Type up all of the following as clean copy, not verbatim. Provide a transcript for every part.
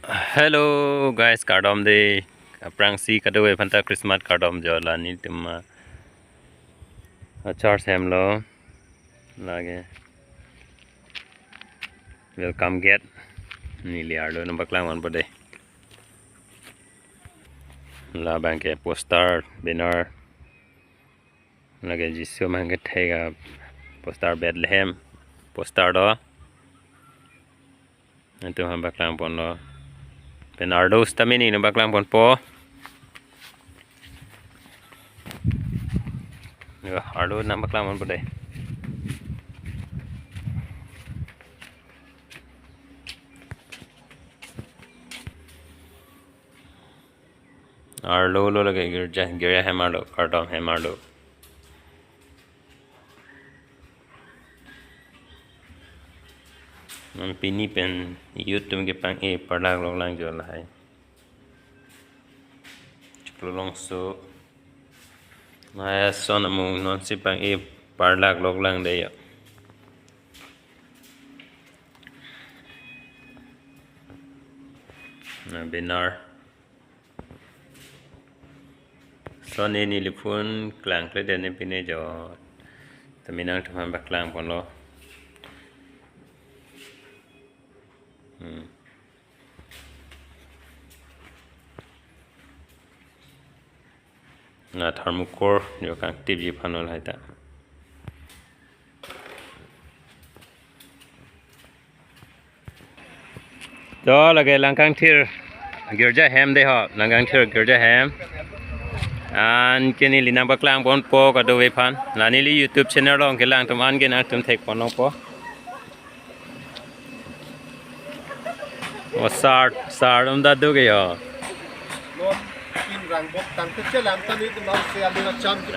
Hello guys, Kardom de prangsi kadwe phanta Christmas Kardom jola ni tima achar sem lo lage welcome get ni liardo no baklang on bode la banke poster banner lage jisu mange thega poster Bethlehem poster do antu ham baklang pon lo Bernardo stamini no baklang pon po Ardo na baklang pon bode Arlo lo lage gira hemarlo Kardom hemarlo pini pen YouTube ke pang e parlag log lang jo la hai chuklong so maya son mu non si pang e parlag log lang de ya na benar son e ni lipun klang kle de ne pine jo taminang thman baklang pon lo na thermocor yo kang tv panel haita do lage langkang thir girja hem de ho langkang thir girja hem an kini lina baklang bon po ka do we phan lani li YouTube channel long ke lang tum an ke na tum thek pon lo po o sar da do ge yo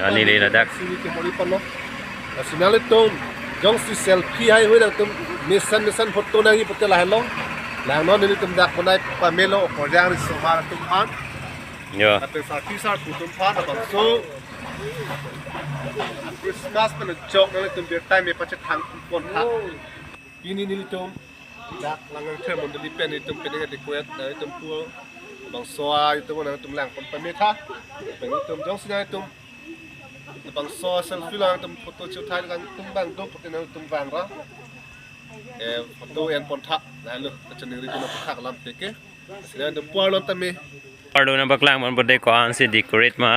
ani le na dak sinali tom jong si selfie hai hui tum mission photo na hi pote la hello lang no ni tum dak ponai pamelo ko jang ri somar tum phan yo ate sa t-shirt tum phan abang so Christmas pen chok na tum bir time me pache thang pon ha ini ni tum dak langang the mon li pen ni tum pen ga decorate na tum pu bang soa tum na tum lang pon pametha pen tum jong sinai tum bang soa selfie lang tum photo chu thai lang tum bang do pote na tum van ra photo en pon tha na lu chani ri tum tha lam teke sila tum pu lo tame Ardo na baklang mon bode ko an si decorate ma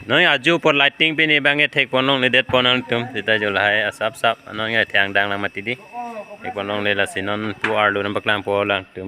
noi aju por lighting pe ni bange thek ponong le det ponong tum sita jo lai asap sap anong ya thiang dang la mati di ek ponong le la sinon pu ardo na baklang po lang tum